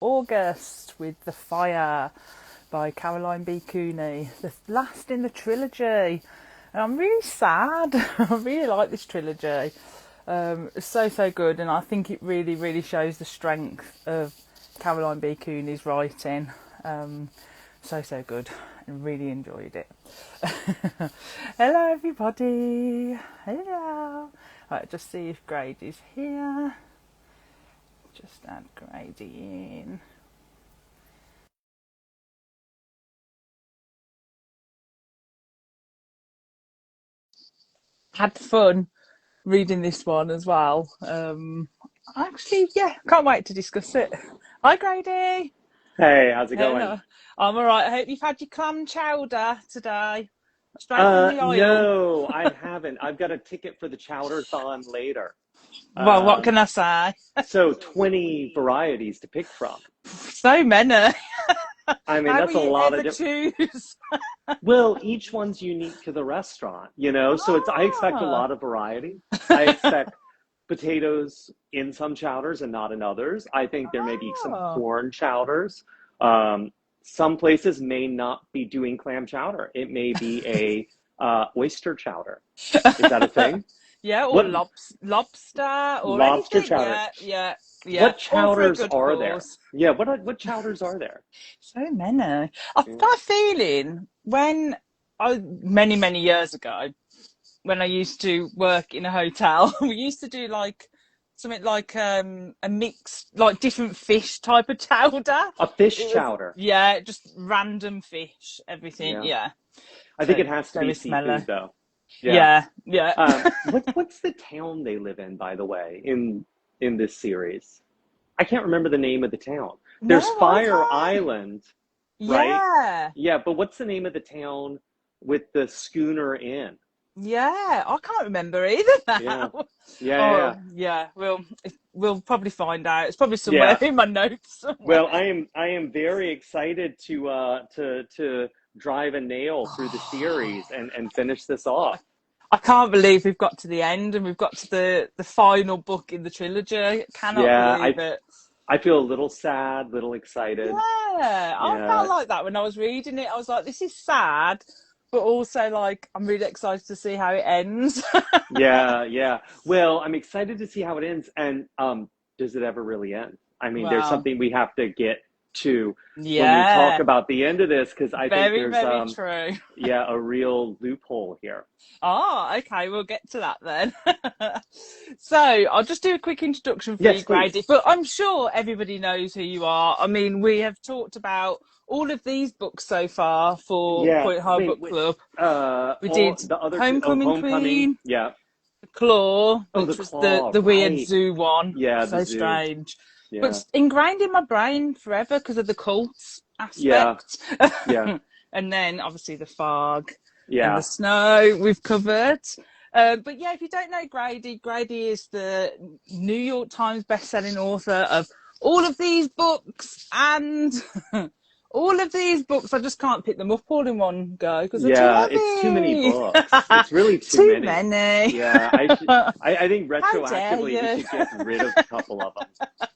August with The Fire by Cooney, the last in the trilogy. And I'm really sad. I really like this trilogy. It's so good, and I think it really shows the strength of Cooney's writing. So good. I really enjoyed it. Hello everybody. Hello. Right, just see if Grady's here. Just add Grady in. Had fun reading this one as well. Actually, yeah, can't wait to discuss it. Hi Grady. Hey, how's it going? Hello. I'm alright. I hope you've had your clam chowder today. Straight from the aisle. No, I haven't. I've got a ticket for the Chowder-thon later. Well, what can I say? So 20 varieties to pick from. So many. I mean, How that's a will you lot of ever choose? Well, each one's unique to the restaurant, you know? So I expect a lot of variety. I expect potatoes in some chowders and not in others. I think there may be some corn chowders. Some places may not be doing clam chowder. It may be a oyster chowder. Is that a thing? Yeah, or lobster or lobster anything. chowder. Yeah. What chowders are there? Yeah, what chowders are there? So many. I've got a feeling many years ago, when I used to work in a hotel, we used to do something like a mixed, like different fish type of chowder. A fish chowder. Yeah, just random fish, everything. Yeah. I think it has to be seafood though. Yeah. What's the town they live in, by the way, in this series? I can't remember the name of the town. There's Fire Island, right? Yeah, but what's the name of the town with the schooner in? Yeah, I can't remember either now. Yeah. We'll probably find out. It's probably somewhere in my notes. Somewhere. Well, I am very excited to drive a nail through the series and finish this off. I can't believe we've got to the end and we've got to the final book in the trilogy. I cannot believe it. I feel a little sad, little excited. Yeah, I felt like that when I was reading it. I was like, this is sad, but also like I'm really excited to see how it ends. Yeah. Well, I'm excited to see how it ends, and does it ever really end? I mean, there's something we have to get to when we talk about the end of this, because I think there's very true. a real loophole here. Oh, okay, we'll get to that then. So I'll just do a quick introduction for you, Grady, but I'm sure everybody knows who you are. I mean, we have talked about all of these books so far for Point High Book Club. We did the other Homecoming Queen, the Claw, which was the weird zoo one. Yeah, so strange. Yeah. But it's ingrained in my brain forever because of the cult aspect. Yeah. And then obviously the fog and the snow we've covered. But yeah, if you don't know Grady is the New York Times best-selling author of all of these books, and all of these books, I just can't pick them up all in one go because they're too heavy. It's too many books. It's really too many. Yeah, I think retroactively we should get rid of a couple of them.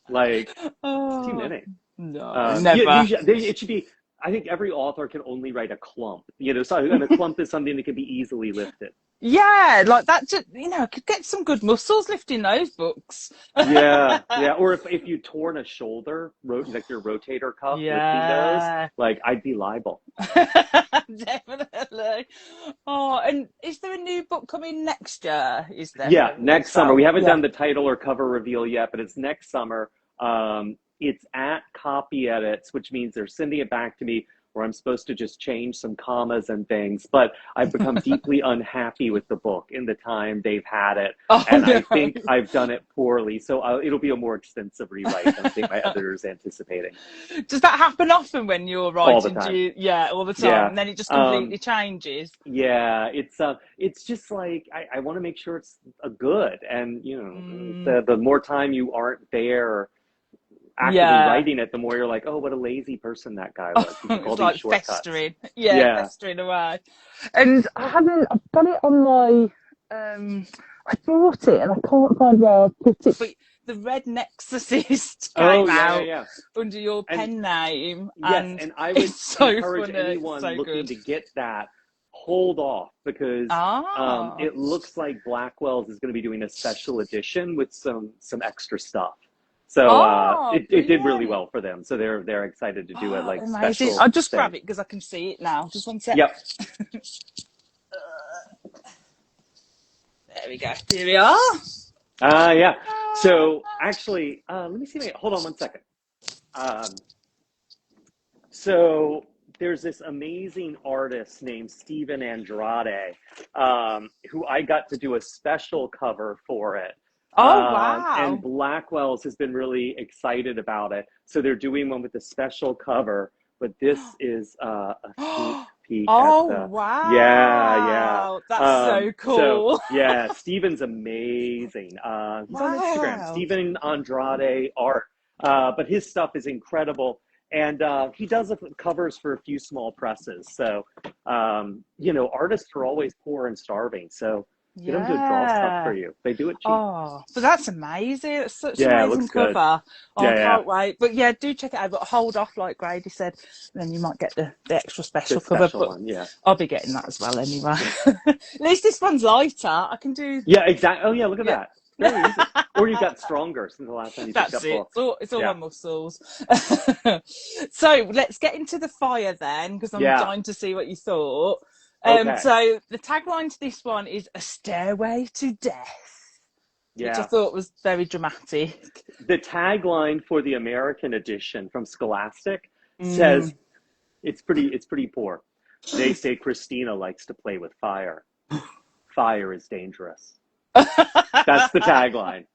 Like, too many. No, never. It should be. I think every author can only write a clump. And a clump is something that can be easily lifted. Yeah, like that. Just, could get some good muscles lifting those books. Yeah. Or if you torn a shoulder, like your rotator cuff lifting those, like I'd be liable. Definitely. Oh, and is there a new book coming next year? Is there? Yeah, next summer. We haven't done the title or cover reveal yet, but it's next summer. It's at Copy Edits, which means they're sending it back to me, where I'm supposed to just change some commas and things, but I've become deeply unhappy with the book in the time they've had it, I think I've done it poorly, so it'll be a more extensive rewrite than I think my editor's anticipating. Does that happen often when you're writing? All the time. All the time, and then it just completely changes? Yeah, it's just like, I want to make sure it's a good, and the more time you aren't there actively writing it, the more you're like, oh, what a lazy person that guy was. It's like festering. Festering away. And I've got it on my, I bought it and I can't find where I put it. But the Red Nexusist Oh, came yeah, yeah, out yeah. under your pen name. Yes, And and I would it's so encourage funny. anyone So looking good. to get that, hold off, because it looks like Blackwell's is going to be doing a special edition with some extra stuff. So it did really well for them. So they're excited to do it like amazing. special. I'll just thing. grab it because I can see it now. Just one sec. Yep. There we go. Here we are. Yeah. So actually, let me see. Hold on one second. So there's this amazing artist named Steven Andrade, who I got to do a special cover for it. Wow. And Blackwell's has been really excited about it. So they're doing one with a special cover, but this is a sneak peek at the... Wow. Yeah. That's so cool. So, yeah, Steven's amazing. He's on Instagram, Steven Andrade Art. But his stuff is incredible. And he does covers for a few small presses. So, artists are always poor and starving. So get them to draw stuff for you. They do it cheap. Oh, but that's amazing. It's such an amazing cover. Good. I can't wait. But yeah, do check it out. But hold off, like Grady said. And then you might get the extra special cover. But one, yeah. I'll be getting that as well anyway. At least this one's lighter. I can do... Yeah, exactly. Oh, yeah, look at that. Very easy. Or you got stronger since the last time you picked up books. It's all my muscles. So let's get into the fire then, because I'm dying to see what you thought. So the tagline to this one is "A Stairway to Death," which I thought was very dramatic. The tagline for the American edition from Scholastic says, it's pretty poor. They say Christina likes to play with fire. Fire is dangerous. That's the tagline.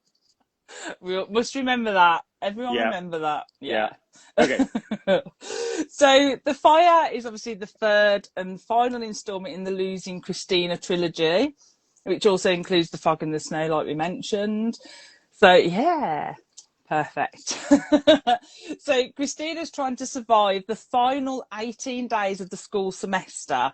We must remember that. Everyone remember that. Yeah. Okay. So the fire is obviously the third and final instalment in the Losing Christina trilogy, which also includes the fog and the snow, like we mentioned. So yeah, perfect. So Christina's trying to survive the final 18 days of the school semester.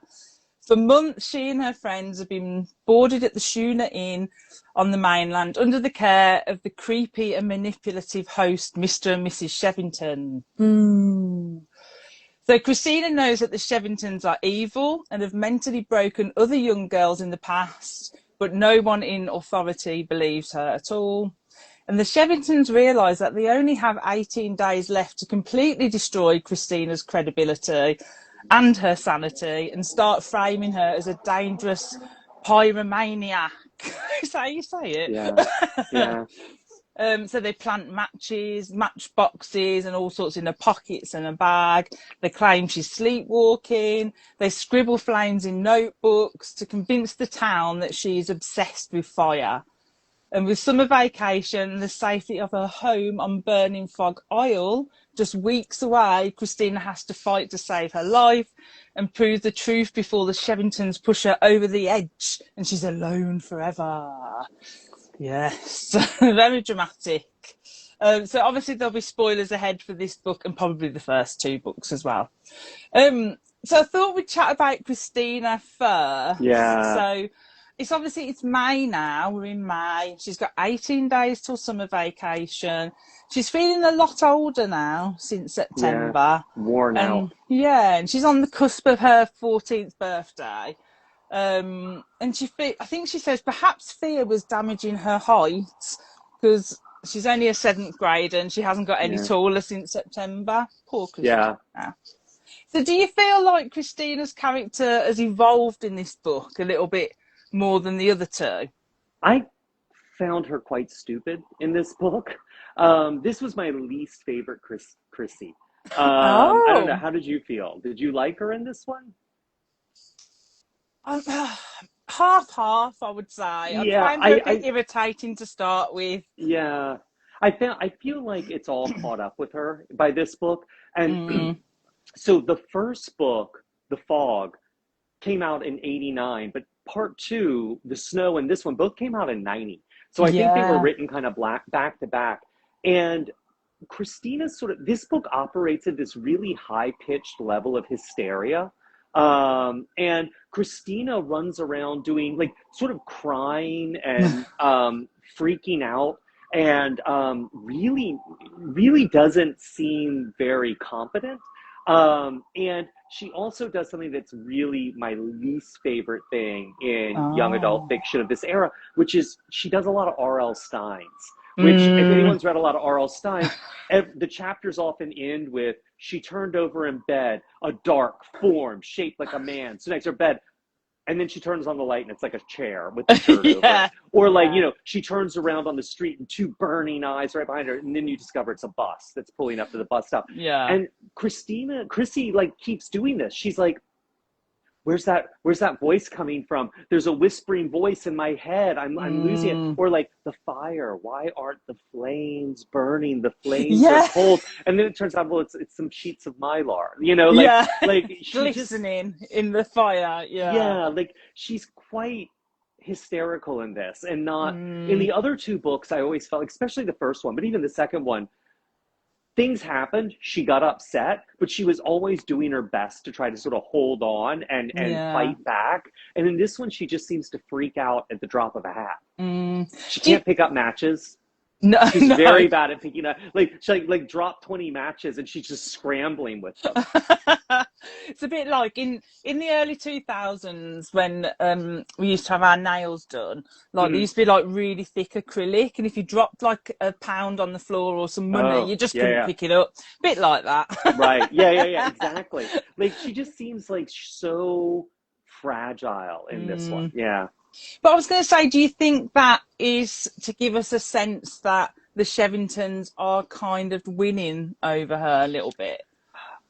For months, she and her friends have been boarded at the Schooner Inn on the mainland under the care of the creepy and manipulative host, Mr. and Mrs. Shevvington. So Christina knows that the Shevvingtons are evil and have mentally broken other young girls in the past, but no one in authority believes her at all. And the Shevvingtons realise that they only have 18 days left to completely destroy Christina's credibility and her sanity and start framing her as a dangerous pyromaniac. Is that how you say it? Yeah. So they plant matchboxes and all sorts in her pockets and her bag. They claim she's sleepwalking. They scribble flames in notebooks to convince the town that she's obsessed with fire. And with summer vacation and the safety of her home on Burning Fog Isle just weeks away, Christina has to fight to save her life and prove the truth before the Shevvingtons push her over the edge and she's alone forever. Yes, very dramatic. So obviously there'll be spoilers ahead for this book and probably the first two books as well. So I thought we'd chat about Christina first. Yeah. So it's May now. We're in May. She's got 18 days till summer vacation. She's feeling a lot older now since September. Yeah, worn out. Yeah, and she's on the cusp of her 14th birthday. And I think she says perhaps fear was damaging her height because she's only a 7th grader and she hasn't got any taller since September. Poor Christina. Yeah. So do you feel like Christina's character has evolved in this book a little bit more than the other two? I found her quite stupid in this book. This was my least favorite Chrissy. I don't know. How did you feel? Did you like her in this one? Half, I would say. I find her a bit irritating to start with. Yeah. I feel like it's all caught up with her by this book. And so the first book, The Fog, came out in 89, but part 2, The Snow, and this one both came out in 90. So I think they were written kind of back to back. And Christina's this book operates at this really high-pitched level of hysteria. And Christina runs around doing sort of crying and freaking out and really doesn't seem very competent. And she also does something that's really my least favorite thing in young adult fiction of this era, which is she does a lot of R.L. Stines, which if anyone's read a lot of R.L. Stein, the chapters often end with, she turned over in bed, a dark form shaped like a man. So next to her bed, and then she turns on the light and it's like a chair with the shirt over it. Or like, you know, she turns around on the street and two burning eyes right behind her. And then you discover it's a bus that's pulling up to the bus stop. Yeah. And Chrissy like keeps doing this. She's like, where's that voice coming from? There's a whispering voice in my head. I'm losing it. Or like, the fire, why aren't the flames burning? The flames are cold. And then it turns out, well, it's some sheets of Mylar, you know, like, like glistening in the fire. Yeah, like she's quite hysterical in this, and not in the other two books. I always felt, especially the first one, but even the second one, things happened, she got upset, but she was always doing her best to try to sort of hold on and fight back. And in this one, she just seems to freak out at the drop of a hat. She can't pick up matches. No, she's very bad at picking up. Like she like dropped 20 matches and she's just scrambling with them. It's a bit like in the early 2000s when we used to have our nails done. Like they used to be like really thick acrylic, and if you dropped like a pound on the floor or some money, you just couldn't pick it up. Bit like that. Right. Yeah, exactly. Like she just seems like so fragile in this one. Yeah. But I was going to say, do you think that is to give us a sense that the Shevvingtons are kind of winning over her a little bit?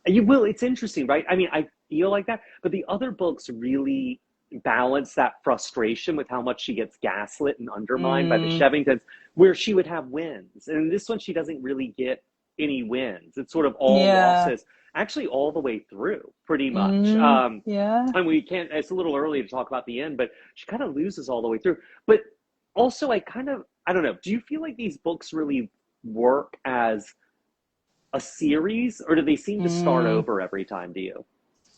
You will. It's interesting, right? I mean, I feel like that, but the other books really balance that frustration with how much she gets gaslit and undermined by the Shevvingtons, where she would have wins. And in this one, she doesn't really get any wins. It's sort of all losses. Actually all the way through, pretty much. And we can't, it's a little early to talk about the end, but she kind of loses all the way through. But also I don't know, do you feel like these books really work as a series, or do they seem to start over every time to you?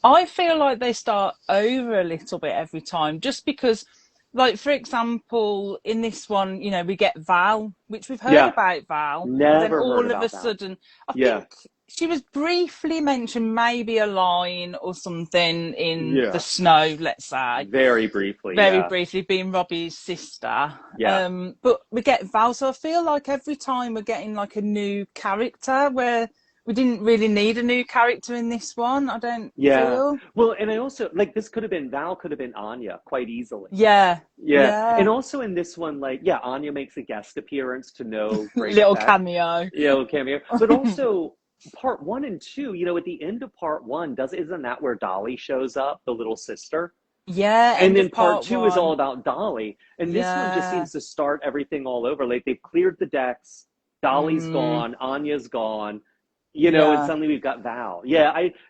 I feel like they start over a little bit every time, just because, like, for example, in this one, you know, we get Val, which we've heard about Val. Never then all heard of a Val. Sudden, I think she was briefly mentioned, maybe a line or something in The Snow, let's say. Very briefly. Very briefly, being Robbie's sister. But we get Val, so I feel like every time we're getting like a new character, where we didn't really need a new character in this one, I don't feel. Well, and I also, like, this could have been, Val could have been Anya quite easily. Yeah. And also in this one, like, Anya makes a guest appearance to no great little effect. cameo. Yeah, little cameo. But also, part 1 and 2, you know, at the end of part 1, isn't that where Dolly shows up, the little sister? Yeah. And then part 2 is all about Dolly. And this one just seems to start everything all over. Like, they've cleared the decks, Dolly's gone, Anya's gone. You know, and suddenly we've got Val.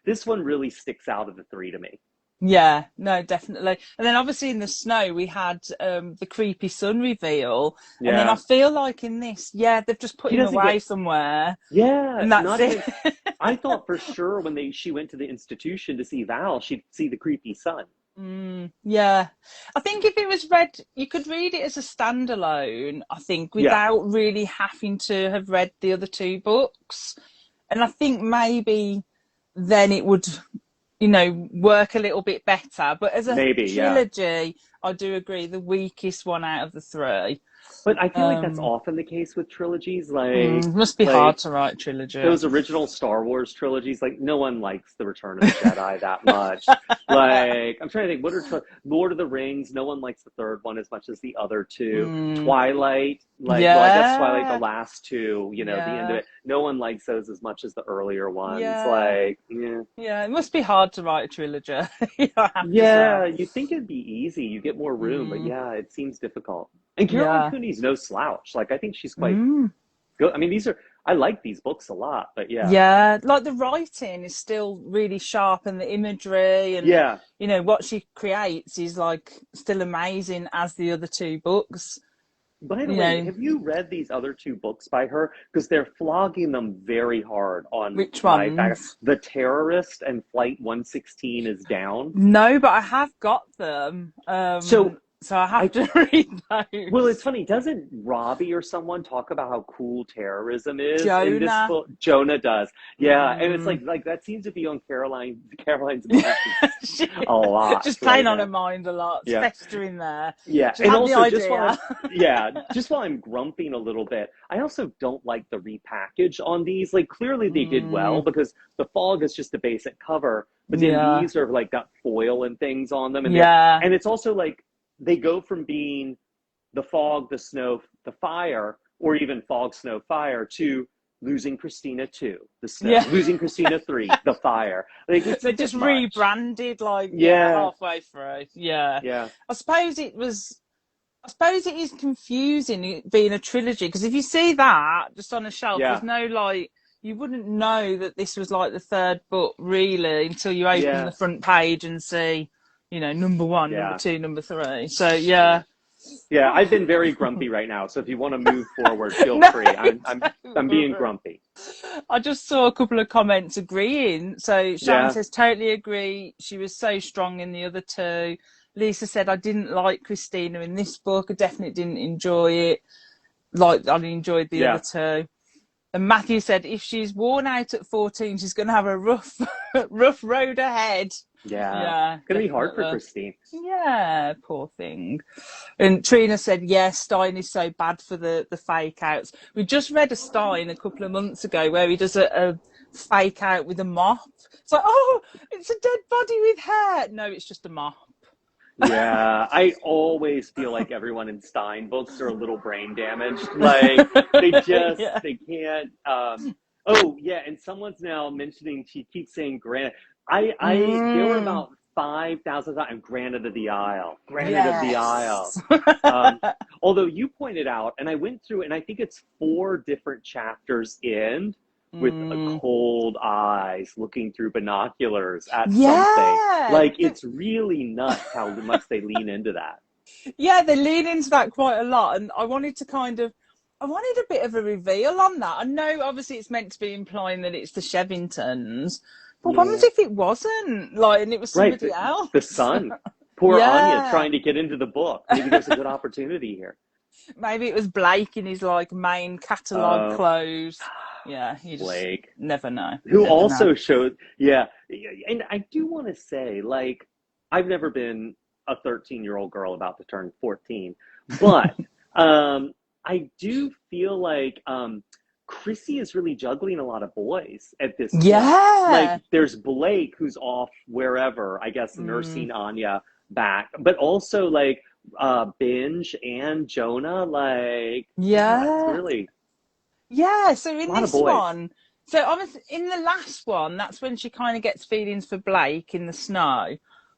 This one really sticks out of the three to me. Yeah, no, definitely. And then obviously in The Snow, we had the creepy son reveal. And then I feel like in this, they've just put him away somewhere. Yeah. And that's it. I thought for sure when she went to the institution to see Val, she'd see the creepy son. Yeah. I think if it was read, you could read it as a standalone, I think, without really having to have read the other two books. And I think maybe then it would, you know, work a little bit better. But as a trilogy, I do agree, the weakest one out of the three. But I feel like that's often the case with trilogies. Like, it must be hard to write trilogy. Those original Star Wars trilogies, like, no one likes The Return of the Jedi that much. Like, I'm trying to think, what are Lord of the Rings? No one likes the third one as much as the other two. Twilight, like, well, I guess Twilight, the last two, you know, the end of it. No one likes those as much as the earlier ones. Like, it must be hard to write a trilogy. You think it'd be easy. You get more room, but it seems difficult. And Caroline Cooney's no slouch. Like, I think she's quite good. I mean, I like these books a lot, but like the writing is still really sharp, and the imagery and you know what she creates is like still amazing as the other two books. By the way, have you read these other two books by her? Because they're flogging them very hard on which ones? The Terrorist and Flight 116 is Down. No, but I have got them. So So I have to read those. Well, it's funny. Doesn't Robbie or someone talk about how cool terrorism is in this Jonah. book? Jonah does. Yeah, and it's like that seems to be on Caroline's mind a lot. Just playing right on now. her mind a lot. It's festering there. Yeah, She and had also the just while I'm grumping a little bit, I also don't like the repackage on these. Like clearly they did well because the Fog is just a basic cover, but then these are like got foil and things on them, and and it's also like they go from being the Fog, the Snow, the Fire, or even Fog, Snow, Fire to Losing Christina 2, the Snow, Losing Christina 3, the Fire. Like they just rebranded like halfway through. Yeah. I suppose it is confusing being a trilogy, because if you see that just on a shelf, there's no like, you wouldn't know that this was like the third book really until you open the front page and see, you know, number 1, number 2, number 3. So yeah, I've been very grumpy right now. So if you want to move forward, feel free. I'm being grumpy. I just saw a couple of comments agreeing. So Sharon says, totally agree. She was so strong in the other 2. Lisa said, I didn't like Christina in this book. I definitely didn't enjoy it. Like I enjoyed the other 2. And Matthew said, if she's worn out at 14, she's going to have a rough road ahead. Yeah. It's going to be hard for Christine. Yeah, poor thing. And Trina said, yes, Stein is so bad for the fake outs. We just read a Stein a couple of months ago where he does a fake out with a mop. It's like, oh, it's a dead body with hair. No, it's just a mop. Yeah, I always feel like everyone in Stein books are a little brain damaged. Like they just they can't. And someone's now mentioning. She keeps saying Granite. There were about 5,000 times Granite of the Isle. Granite of the Isle. Although you pointed out, and I went through, and I think it's 4 different chapters in. With cold eyes looking through binoculars at something. Like, it's really nuts how much they lean into that. Yeah, they lean into that quite a lot. And I wanted a bit of a reveal on that. I know, obviously, it's meant to be implying that it's the Shevvingtons. But what if it wasn't? Like, and it was somebody else? The son. Poor Anya trying to get into the the Maybe there's a good opportunity here. Maybe it was Blake in his, like, main catalogue clothes. Yeah, you just Blake. Never know. Who also showed, and I do want to say, like, I've never been a 13-year-old girl about to turn 14, but I do feel like Chrissy is really juggling a lot of boys at this point. Like, there's Blake who's off wherever, I guess, nursing Anya back, but also, like, Benj and Jonah, like, it's really... Yeah, so in this one, so obviously in the last one, that's when she kind of gets feelings for Blake in the snow.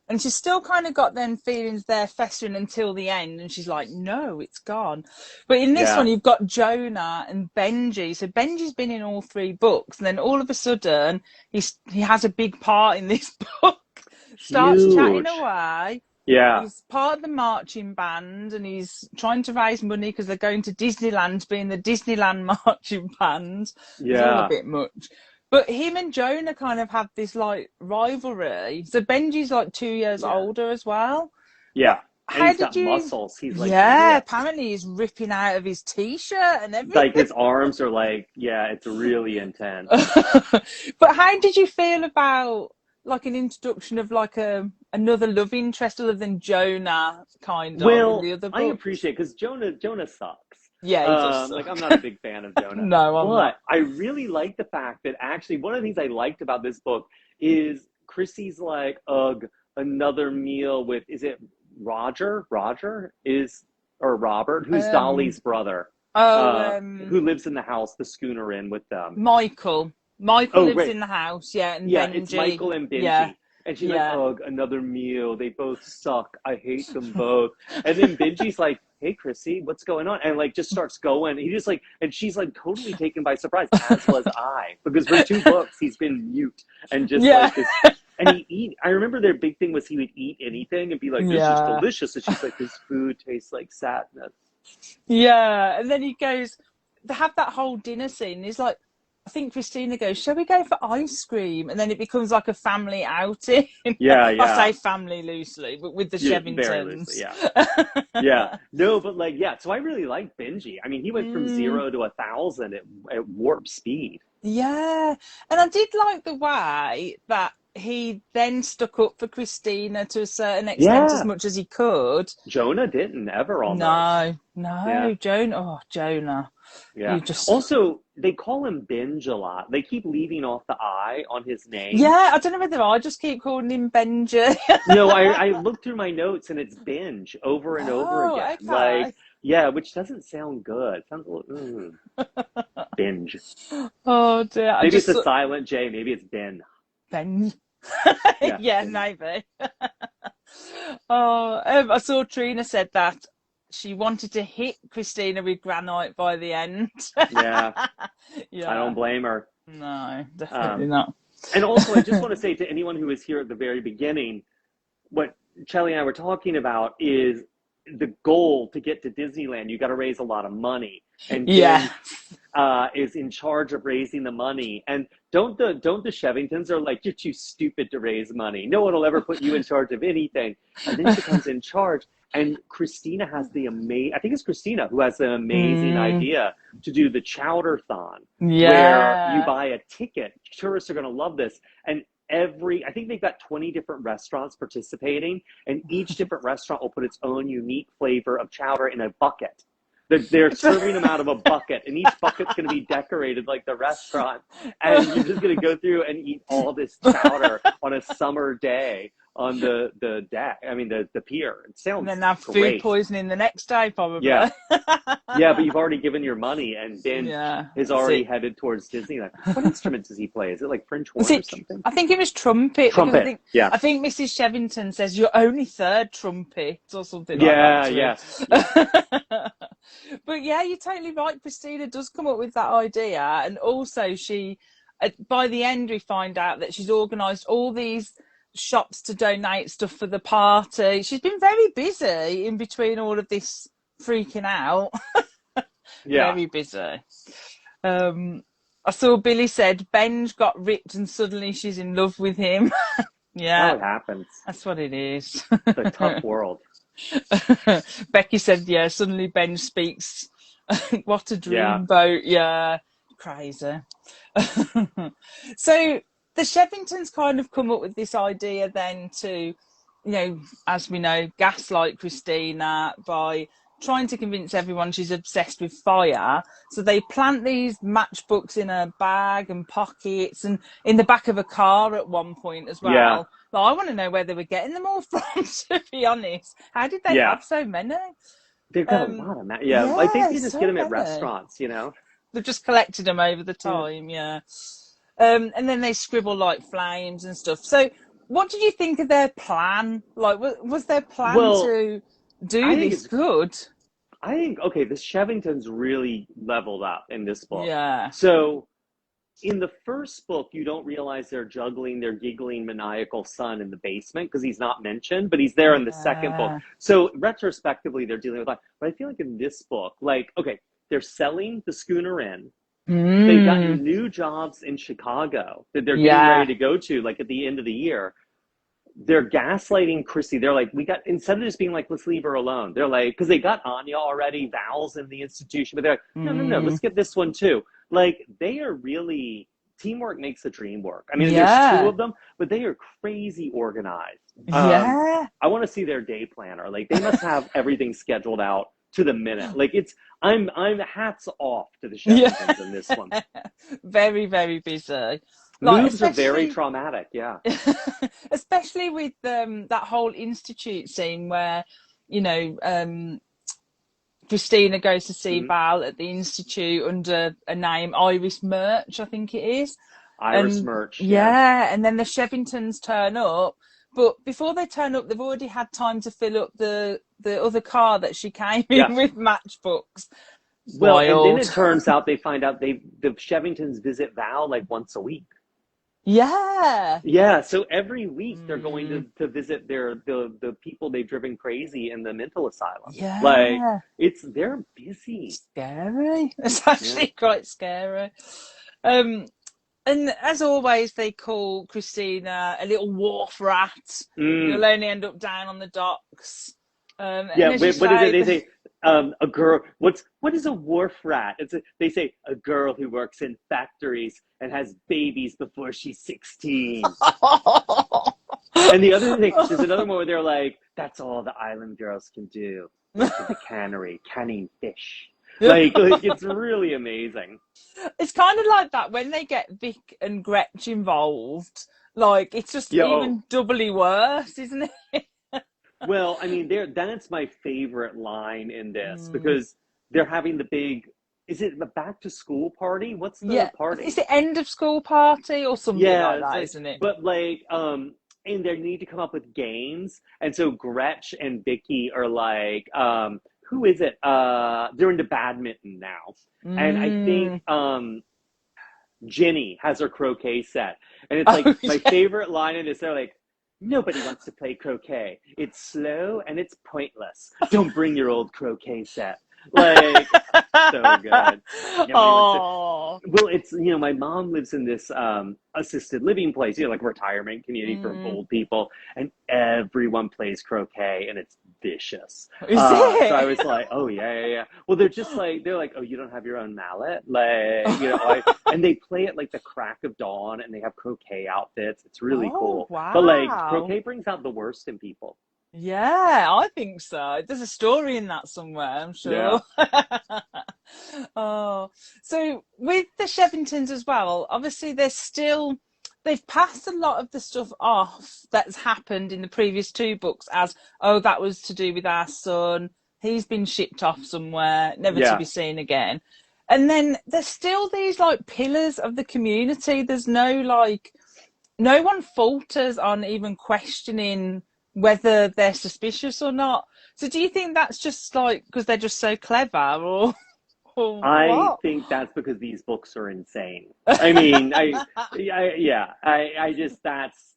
And she's still kind of got them feelings there festering until the end. And she's like, no, it's gone. But in this one, you've got Jonah and Benji. So Benji's been in all 3 books. And then all of a sudden, he has a big part in this book. Starts chatting away. Yeah. He's part of the marching band and he's trying to raise money because they're going to Disneyland, being the Disneyland marching band. It's all a bit much. But him and Jonah kind of have this, like, rivalry. So Benji's, like, 2 years older as well. Yeah. And he's got muscles. He's like... apparently he's ripping out of his T-shirt and everything. Like, his arms are like... Yeah, it's really intense. But how did you feel about, like, an introduction of, like, another love interest other than Jonah, kind of, in the other books? I appreciate it, because Jonah sucks. Yeah, he does suck. Like, I'm not a big fan of Jonah. No, I'm not. I really like the fact that actually one of the things I liked about this book is Chrissy's like, ugh, another meal with, is it Roger? Robert, who's Dolly's brother. Who lives in the house, the schooner in with them. Michael lives in the house, and Benji. It's Michael and Benji. Yeah. And she's like, ugh, another meal. They both suck. I hate them both. And then Benji's like, hey, Chrissy, what's going on? And, like, just starts going. He just, like, and she's, like, totally taken by surprise, as was I. Because for 2 books, he's been mute. And just, like, this. And I remember their big thing was he would eat anything and be like, this is delicious. And she's like, this food tastes like sadness. Yeah. And then he goes, they have that whole dinner scene. He's like, I think Christina goes, shall we go for ice cream? And then it becomes like a family outing. Yeah, I yeah. say family loosely, but with the Yeah, very loosely, Shevvingtons. yeah. Yeah. No, but like, yeah, so I really like Benji. I mean, he went from Mm, 0 to 1,000 at warp speed. yeah. And I did like the way that he then stuck up for Christina to a certain extent as Yeah. much as he could. Jonah didn't ever almost. No, Yeah. no, Jonah. Oh, Jonah. Yeah. You just. Also, they call him Binge a lot. They keep leaving off the I on his name. Yeah, I don't know whether I just keep calling him Benji. No, I looked through my notes and it's binge over and over Oh, again. Like, okay. yeah, which doesn't sound good. It sounds a little, binge. Oh dear. I Maybe it's just a silent J. Maybe it's Ben. Ben. Yeah, Yeah, Ben. maybe. Oh, I saw Trina said that she wanted to hit Christina with granite by the end. Yeah, I Yeah. don't blame her. No, definitely Um, not. and also, I just want to say to anyone who was here at the very beginning, what Shelly and I were talking about is the goal to get to Disneyland. You got to raise a lot of money, and Yeah. Ben is in charge of raising the money. And don't the Shevvingtons are like, you're too stupid to raise money. No one will ever put you in charge of anything. And then she comes in charge, and Christina has the amazing. I think it's Christina who has the amazing Mm, idea to do the Chowder-thon, where you yeah. buy a ticket. Tourists are going to love this, and I think they've got 20 different restaurants participating, and each different restaurant will put its own unique flavor of chowder in a bucket. They're serving them out of a bucket, and each bucket's going to be decorated like the restaurant. And you're just going to go through and eat all this chowder on a summer day on the deck. I mean, the pier. It And sounds then have food great. poisoning the next day, probably. Yeah. Yeah, but you've already given your money, and Ben Yeah, is that's already it. headed towards Disneyland. What instrument does he play? Is it like French Was horn or it? something? I think it was trumpet because Trumpet. Yeah. I think Mrs. Shevvington says you're only third trumpet or something like that Yeah, to him. yeah, yeah. But yeah, you're totally right. Christina does come up with that idea, and also she, by the end, we find out that she's organised all these shops to donate stuff for the party. She's been very busy in between all of this freaking out. Yeah. Very busy. I saw Billy said Benj got ripped and suddenly she's in love with him. How Yeah, it happens. that's what it is. It's a tough world. Becky said, yeah, suddenly Ben speaks. What a Yeah. dreamboat. Yeah, crazy. So the Shevvingtons kind of come up with this idea then to, as we know, gaslight Christina by trying to convince everyone she's obsessed with fire. So they plant these matchbooks in her bag and pockets and in the back of a car at one point as Yeah. well. But I want to know where they were getting them all from, to be honest. How did they Yeah. have so many? They've got a lot of yeah. I think Yeah, they just get so them at many. restaurants, you know? They've just collected them over the Yeah. time, yeah. And then they scribble like flames and stuff. So, what did you think of their plan? Like, was their plan Well, to do I think this good? okay, the Shevvingtons really leveled up in this book. Yeah. So in the first book, you don't realize they're juggling their giggling maniacal son in the basement because he's not mentioned, but he's there in the second book. Yeah. So retrospectively, they're dealing with that. But I feel like in this book, like, okay, they're selling the schooner in. They've gotten Mm. new jobs in Chicago that they're getting Yeah. ready to go to, like at the end of the year. They're gaslighting Chrissy. They're like, instead of just being like, let's leave her alone. They're like, because they got Anya already, Val's in the institution, but they're like, no, let's get this one too. Like, they are really, teamwork makes the dream work. I mean, there's two Yeah. of them, but they are crazy organized. Yeah. I want to see their day planner. Like, they must have everything scheduled out to the minute. Like, I'm hats off to the Shevvingtons in this one. Very, very busy. Like, Moves are very traumatic, yeah. especially with that whole institute scene where, Christina goes to see Val at the institute under a name, 𝐼𝐸𝐵𝐿, I think it is. 𝐼𝐸𝐵𝐿, yeah. And then the Shevvingtons turn up, but before they turn up, they've already had time to fill up the other car that she came in with matchbooks. Well, Wild. and then it turns out they find out the Shevvingtons visit Val like once a week. Yeah. Yeah, so every week they're going to visit the people they've driven crazy in the mental asylum. Yeah. Like, they're busy. Scary. It's actually quite scary. Um, and as always, they call Christina a little wharf rat who'll only end up down on the docks. Yeah, And as you what is it? say, They say a girl. What is a wharf rat? They say a girl who works in factories and has babies before she's 16. And the other thing, there's another one where they're like, "That's all the island girls can do. Work at the cannery, canning fish." Like it's really amazing. It's kind of like that when they get Vic and Gretch involved. Like, it's just Yeah. even doubly worse, isn't it? Well, I mean, that's my favorite line in this because they're having the big. Is it the back to school party? What's the party? It's the end of school party or something like that, like, isn't it? But like, and they need to come up with games, and so Gretch and Vicky are like, who is it? They're into badminton now, and I think Ginny has her croquet set, and it's like my favorite line in this. They're like, nobody wants to play croquet. It's slow and it's pointless. Don't bring your old croquet set. Like, so good. Well, it's, my mom lives in this assisted living place, like retirement community for old people, and everyone plays croquet, and it's vicious. So I was like, oh, yeah. Well, they're like, oh, you don't have your own mallet? Like, and they play at like the crack of dawn, and they have croquet outfits. It's really cool. Wow. But like, croquet brings out the worst in people. Yeah, I think so. There's a story in that somewhere, I'm sure. Yeah. So with the Shevvingtons as well, obviously they've passed a lot of the stuff off that's happened in the previous two books as, oh, that was to do with our son. He's been shipped off somewhere, never to be seen again. And then there's still these like pillars of the community. There's no one falters on even questioning whether they're suspicious or not. So do you think that's just like because they're just so clever, or I think that's because these books are insane. I mean, I just that's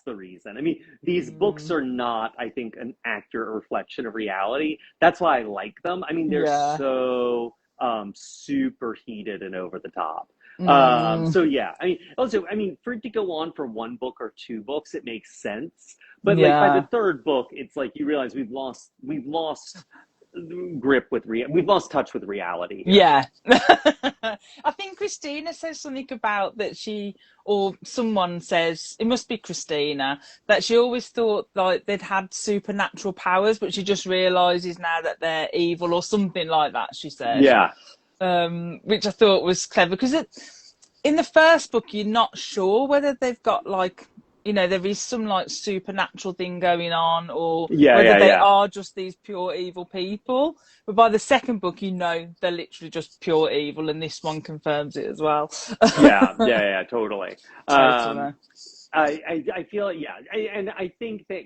the reason. I mean, these books are not, I think, an accurate reflection of reality. That's why I like them. I mean, they're so super heated and over the top. So yeah, I mean, for it to go on for one book or two books, it makes sense. But like by the third book, it's like you realize we've lost grip with we've lost touch with reality here. Yeah. I think Christina says something about that or someone says, it must be Christina, that she always thought like they'd had supernatural powers, but she just realizes now that they're evil or something like that, she said. Yeah. Which I thought was clever because in the first book you're not sure whether they've got like, there is some like supernatural thing going on, or whether they are just these pure evil people. But by the second book, they're literally just pure evil, and this one confirms it as well. Totally. I feel, and I think that,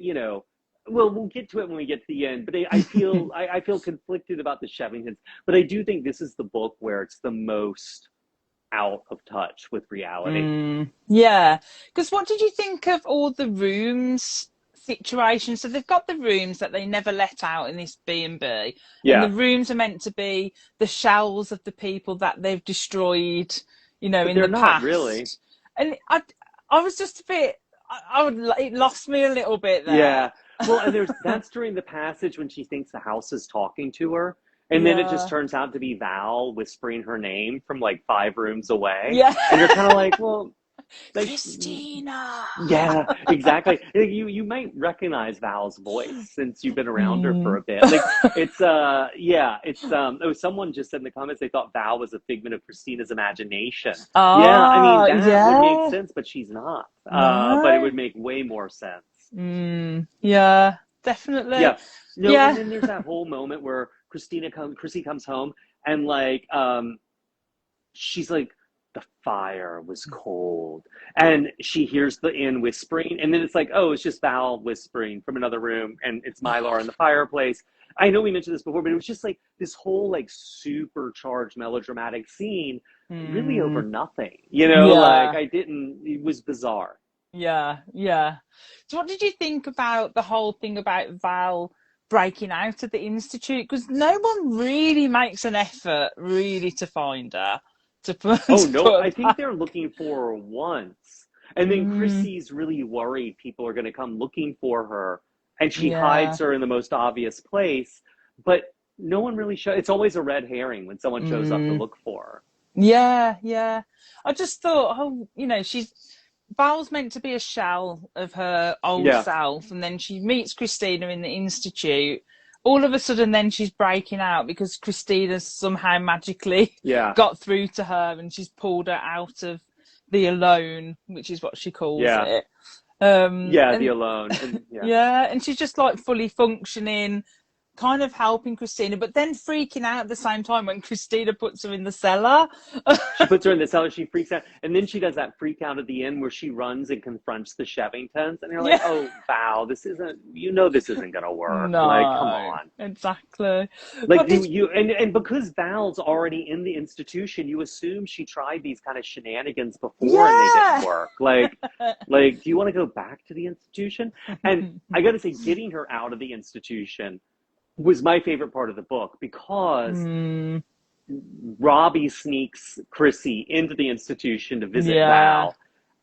well, we'll get to it when we get to the end, but I feel I feel conflicted about the Shevvingtons, but I do think this is the book where it's the most out of touch with reality. Yeah, because what did you think of all the rooms situation? So they've got the rooms that they never let out in this B&B, and the rooms are meant to be the shells of the people that they've destroyed, in the past. Really. And I was just a bit, it lost me a little bit there. Yeah. Well, and that's during the passage when she thinks the house is talking to her. And then it just turns out to be Val whispering her name from like 5 rooms away. Yeah. And you're kind of like, well, like, Christina. Yeah, exactly. You might recognize Val's voice since you've been around her for a bit. Like someone just said in the comments they thought Val was a figment of Christina's imagination. That would make sense, but she's not. But it would make way more sense. Yeah, definitely. Yeah. No, and then there's that whole moment where Chrissy comes home and like she's like, the fire was cold, and she hears the inn whispering, and then it's like, oh, it's just Val whispering from another room, and it's Mylar in the fireplace. I know we mentioned this before, but it was just like this whole like supercharged melodramatic scene, really over nothing, like it was bizarre. Yeah. So what did you think about the whole thing about Val breaking out of the institute? Because no one really makes an effort really to find her. Oh, no, I think they're looking for her once. And then Chrissy's really worried people are going to come looking for her. And she hides her in the most obvious place. But no one really shows. It's always a red herring when someone shows up to look for her. Yeah, yeah. I just thought, oh, you know, Val's meant to be a shell of her old self. And then she meets Christina in the Institute. All of a sudden, then she's breaking out because Christina's somehow magically got through to her and she's pulled her out of the alone, which is what she calls it. The alone. And, and she's just like fully functioning, kind of helping Christina, but then freaking out at the same time when Christina puts her in the cellar. She puts her in the cellar, she freaks out, and then she does that freak out at the end where she runs and confronts the Shevvingtons, and you're like, oh, Val, this isn't gonna work. No, like, come on. Exactly. Like, and because Val's already in the institution, you assume she tried these kind of shenanigans before and they didn't work. Like, do you want to go back to the institution? And I gotta say, getting her out of the institution was my favorite part of the book because Robbie sneaks Chrissy into the institution to visit Val.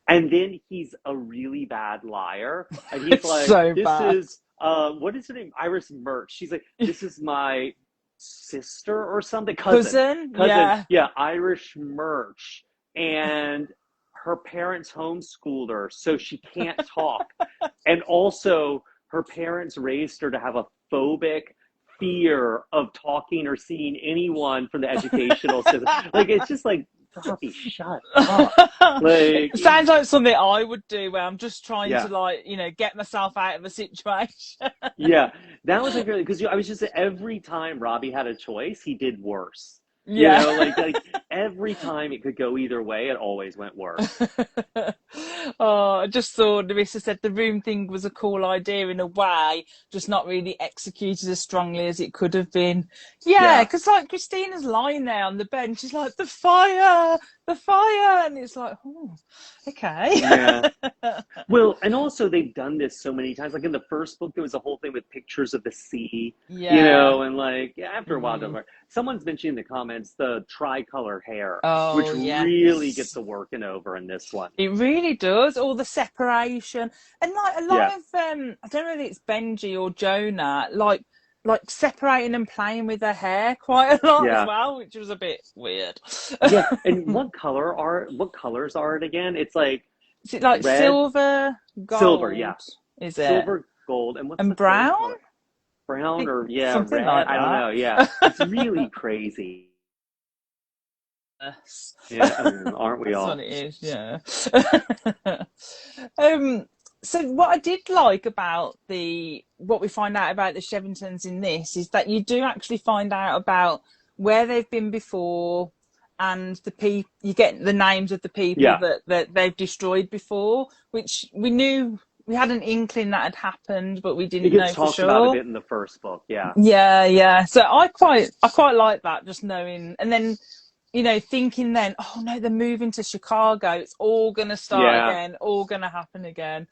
And then he's a really bad liar. And he's like, this is, what is her name? Iris Murch. She's like, this is my sister or something. Cousin. Yeah, Irish Murch. And her parents homeschooled her, so she can't talk. And also, her parents raised her to have a phobic fear of talking or seeing anyone from the educational system. Like, it's just like, Robbie, shut up. Like, sounds like something I would do where I'm just trying to, like, you know, get myself out of a situation. That was like really, because I was just, every time Robbie had a choice, he did worse. You know, like every time it could go either way, it always went worse. I just thought Larissa said the room thing was a cool idea in a way, just not really executed as strongly as it could have been. Because like Christina's lying there on the bed, she's like, the fire, and it's like, oh, okay. Well, and also they've done this so many times. Like in the first book, there was a whole thing with pictures of the sea, you know, and like after a while, someone's mentioned in the comments the tricolor hair, which really gets the working over in this one. It really does. All the separation and like a lot of I don't know if it's Benji or Jonah, like separating and playing with her hair quite a lot as well, which was a bit weird. And what colors are it again? It's like, is it like red, silver, gold? Silver, is it silver, gold, and what's and the brown? Brown or something red? Like that. I don't know. It's really crazy. Aren't we all? That's what it is. So what I did like about what we find out about the Shevvingtons in this is that you do actually find out about where they've been before, and you get the names of the people that they've destroyed before, which we knew. We had an inkling that had happened, but we didn't know for sure. It gets talked about a bit in the first book, So I quite like that, just knowing, and then, you know, thinking then, oh no, they're moving to Chicago. It's all going to start again, all going to happen again.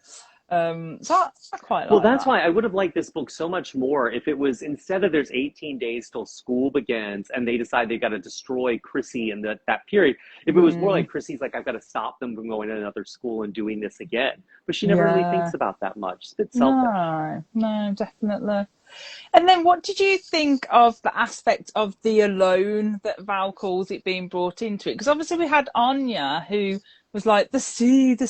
So I quite like that. Well, that's why I would have liked this book so much more if it was, instead of there's 18 days till school begins and they decide they got to destroy Chrissy in that period, if it was more like Chrissy's like, I've got to stop them from going to another school and doing this again. But she never really thinks about that much. It's a bit selfish. No, definitely. And then what did you think of the aspect of the alone that Val calls it being brought into it? Because obviously we had Anya, who was like, the sea's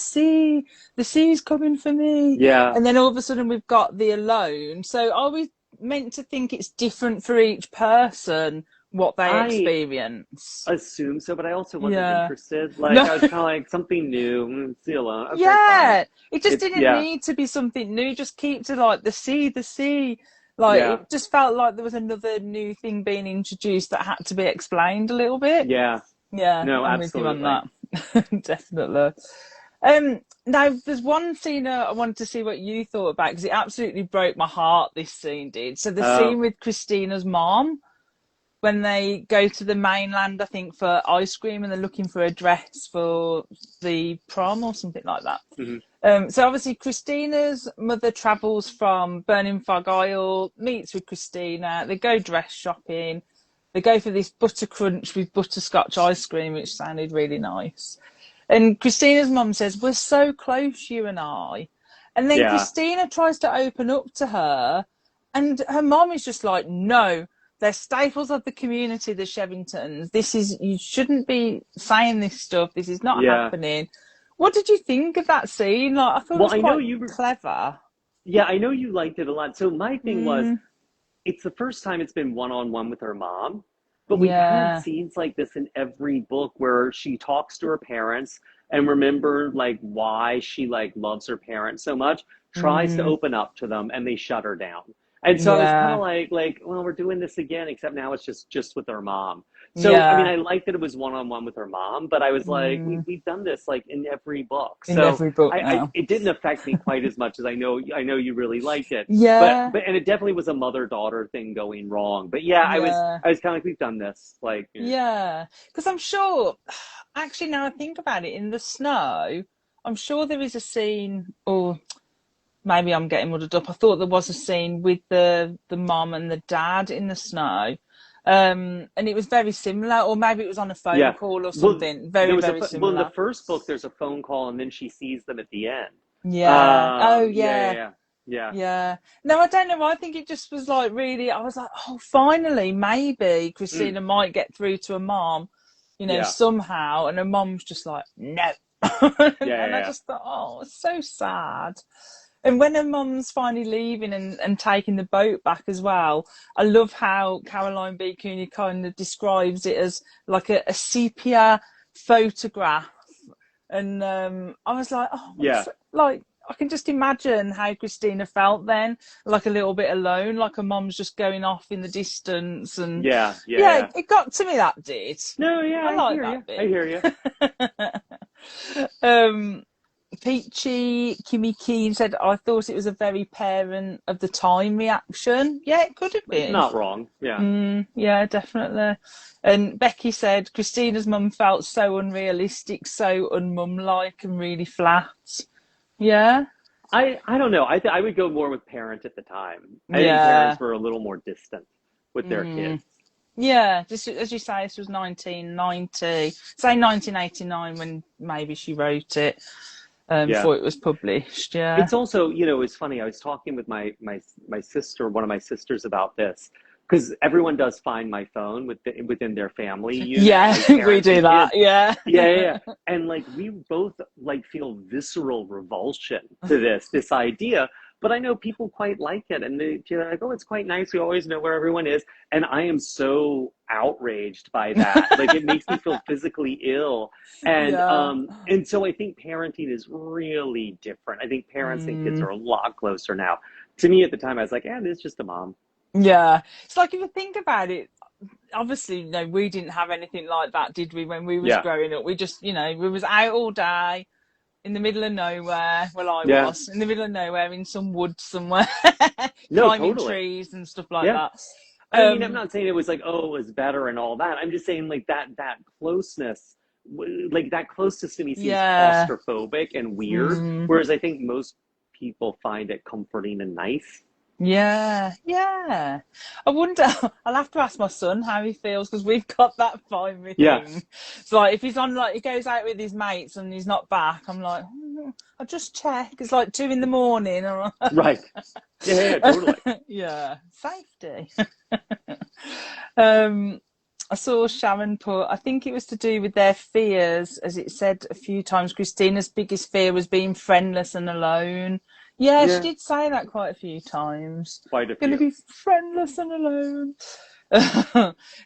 coming for me. And then all of a sudden we've got the alone. So are we meant to think it's different for each person what they experience? I assume so, but I also wasn't interested. Like, I was kind of like, something new. It's the alone. Okay, fine. It just didn't need to be something new. Just keep to like the sea. Like, it just felt like there was another new thing being introduced that had to be explained a little bit. No, I'm absolutely. with you on that. Definitely. Now, there's one scene I wanted to see what you thought about, because it absolutely broke my heart, this scene did. So the scene with Christina's mom, when they go to the mainland, I think, for ice cream, and they're looking for a dress for the prom or something like that. So obviously Christina's mother travels from Burning Fog Isle, meets with Christina, they go dress shopping, they go for this butter crunch with butterscotch ice cream, which sounded really nice. And Christina's mum says, we're so close, you and I. And then Christina tries to open up to her, and her mum is just like, no, they're staples of the community, the Shevvingtons. You shouldn't be saying this stuff. This is not happening. What did you think of that scene? Like, I thought it was quite clever. Yeah, I know you liked it a lot. So my thing was, it's the first time it's been one-on-one with her mom. But we've had scenes like this in every book where she talks to her parents and remember like why she like loves her parents so much, tries to open up to them, and they shut her down. And so I was kind of like, well, we're doing this again, except now it's just with her mom. So I mean, I liked that it was one-on-one with her mom, but I was like, we've done this like in every book. In every book, it didn't affect me quite as much as I know you really liked it. Yeah. But and it definitely was a mother-daughter thing going wrong. But I was kind of like, we've done this. Like, because I'm sure. Actually, now I think about it, in the snow, I'm sure there is a scene, or maybe I'm getting muddled up. I thought there was a scene with the mom and the dad in the snow. And it was very similar, or maybe it was on a phone call or something. Very similar. Well, in the first book, there's a phone call, and then she sees them at the end. Yeah. Yeah. No, I don't know. I think it just was like really. I was like, oh, finally, maybe Christina might get through to her mom, somehow. And her mom's just like, no. And I just thought, oh, it's so sad. And when her mum's finally leaving and taking the boat back as well, I love how 𝐂𝐚𝐫𝐶 kind of describes it as like a sepia photograph. And I was like, oh, like, I can just imagine how Christina felt then, like a little bit alone, like her mum's just going off in the distance. And it got to me, that did. No, I like that bit. I hear you. Peachy 𝐂𝐚𝐫𝐶 said, I thought it was a very parent of the time reaction. Yeah, it could have been. Not wrong. Yeah, definitely. And Becky said, Christina's mum felt so unrealistic, so unmum-like and really flat. Yeah. I don't know. I would go more with parent at the time. I think parents were a little more distant with their kids. Yeah, just as you say, this was 1990. Say 1989 when maybe she wrote it. Before it was published. It's also, it's funny. I was talking with my sister, one of my sisters, about this, because everyone does find my phone within their family. We do that. Yeah. And like, we both like feel visceral revulsion to this idea. But I know people quite like it, and they're like, oh, it's quite nice. We always know where everyone is. And I am so outraged by that. Like, it makes me feel physically ill. And so I think parenting is really different. I think parents and kids are a lot closer now. To me at the time, I was like, it's just a mom. Yeah. It's like, if you think about it, obviously, we didn't have anything like that, did we, when we was growing up? We just, we was out all day. In the middle of nowhere, I was in the middle of nowhere in some woods somewhere, climbing trees and stuff like that. I mean, I'm not saying it was like, oh, it was better and all that. I'm just saying like that closeness, like that closeness to me seems claustrophobic and weird. Whereas I think most people find it comforting and nice. Yeah. I wonder, I'll have to ask my son how he feels, because we've got that fine with him. So like, if he's on, like, he goes out with his mates and he's not back, I'm like, I'll just check. It's like 2 a.m. or right. Yeah, totally. Safety. I saw Sharon put, I think it was to do with their fears, as it said a few times. Christina's biggest fear was being friendless and alone. Yeah, she did say that quite a few times. Quite a few. Going to be friendless and alone.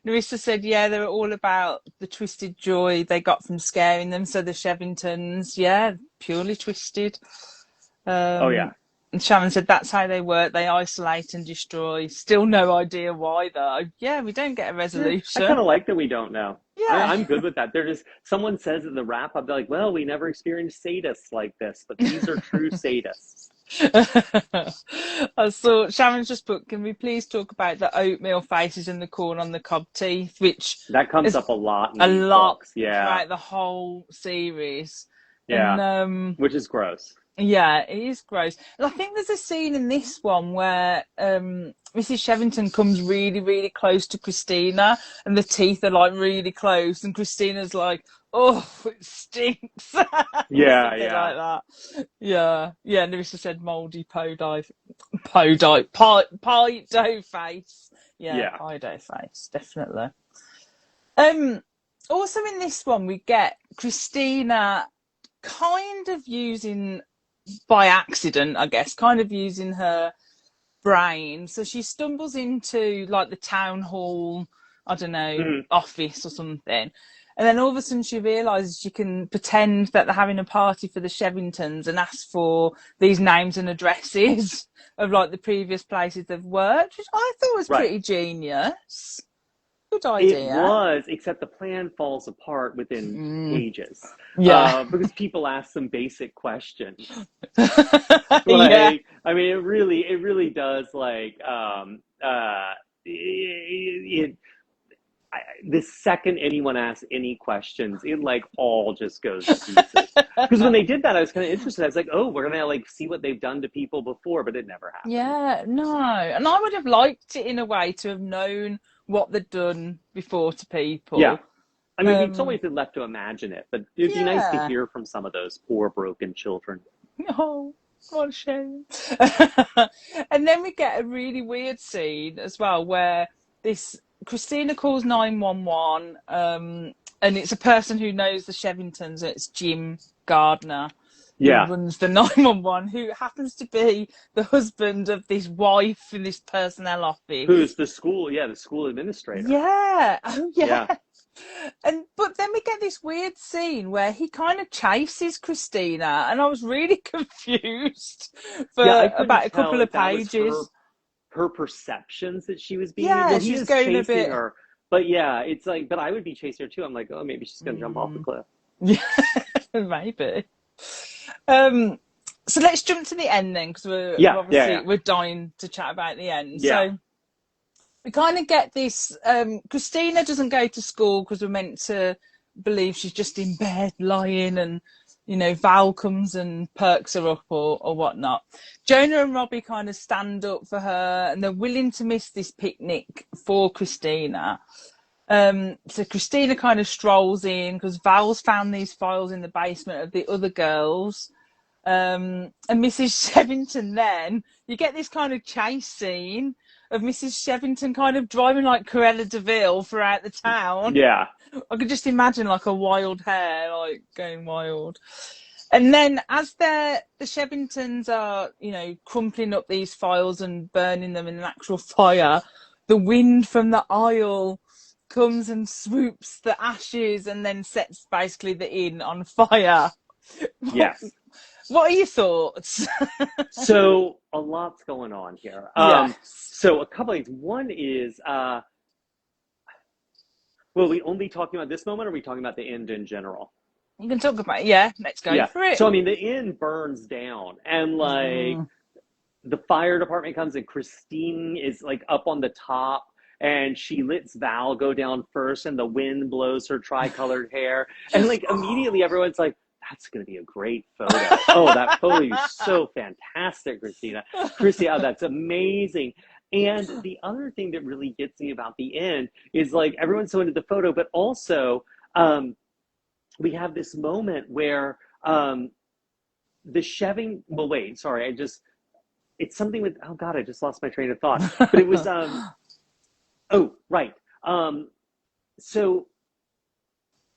Narissa said, they were all about the twisted joy they got from scaring them. So the Shevvingtons, purely twisted. And Sharon said, that's how they work. They isolate and destroy. Still no idea why, though. Yeah, we don't get a resolution. I kind of like that we don't know. Yeah. I'm good with that. Someone says in the wrap, I'll be like, well, we never experienced sadists like this, but these are true sadists. I saw Sharon's just put, can we please talk about the oatmeal faces and the corn on the cob teeth, which that comes up a lot in these books. throughout the whole series. Yeah. And Which is gross. yeah, it is gross. And I think there's a scene in this one where Mrs. Shevvington comes really, really close to Christina, and the teeth are like really close, and Christina's like, "Oh, it stinks," or Yeah, something yeah. like that. Yeah, yeah. Nerissa said mouldy pie dough face. Yeah, Yeah. pie dough face, definitely. Um, Also in this one we get Christina kind of using by accident, I guess, kind of using her brain. So she stumbles into like the town hall, I don't know, Mhm. office or something. And then all of a sudden she realises she can pretend that they're having a party for the Shevvingtons and ask for these names and addresses of like the previous places they've worked, which I thought was Right. pretty genius. Good It idea. was, except the plan falls apart within Mm, pages yeah. because people ask some basic questions. Yeah. Like, I mean, it really does. Like, the second anyone asks any questions, it like all just goes to pieces. Because when they did that, I was kind of interested. I was like, oh, we're gonna like see what they've done to people before, but it never happened. Yeah, no. And I would have liked it in a way to have known what they'd done before to Yeah. people. I mean, we've Um, always been left to imagine it, but it'd be nice to yeah. hear from some of those poor broken children. Oh, what a shame. And then we get a really weird scene as well where this Christina calls 911, and it's a person who knows the Shevvingtons, and it's Jim Gardner who Yeah. runs the 911, who happens to be the husband of this wife in this personnel Who's office. the school? Yeah, the school administrator. Yeah. Oh, Yeah. yeah. And but then we get this weird scene where he kind of chases Christina, and I was really confused Yeah, I for couldn't about a tell couple of if that was pages. her perceptions that she was being, Yeah, well, he she's is going a chasing bit. her. But yeah, it's like, but I would be chasing her too. I'm like, oh, maybe she's gonna jump off the Mm, cliff. yeah, maybe. Um, so let's jump to the end then, because we're Yeah, yeah, obviously yeah. we're dying to chat about the end. Yeah. So we kind of get this. Christina doesn't go to school because we're meant to believe she's just in bed lying, and Val comes and perks her up or whatnot. Jonah and Robbie kind of stand up for her, and they're willing to miss this picnic for Christina. So Christina kind of strolls in because Val's found these files in the basement of the other girls. And Mrs. Shevvington, then you get this kind of chase scene of Mrs. Shevvington kind of driving like Cruella de Vil throughout the town. Yeah. I could just imagine like a wild hare, like going wild. And then as the Shevvingtons are, crumpling up these files and burning them in an actual fire, the wind from the aisle comes and swoops the ashes and then sets basically the inn on fire. Yes. What are your thoughts? So a lot's going on here. Yes. So a couple things. One is, well, are we only talking about this moment, or are we talking about the end in general? You can talk about it. Yeah, let's go Yeah. for it. So I mean, the inn burns down, and like the fire department comes, and Christine is like up on the top, and she lets Val go down first, and the wind blows her tricolored hair, and like immediately everyone's like, that's going to be a great photo. Oh, that photo is so fantastic, Christina. Christina, oh, that's amazing. And the other thing that really gets me about the end is like everyone's so into the photo, but also we have this moment where the Shevving, well, wait, sorry, it's something with, oh God, I just lost my train of thought. But it was, oh, right. So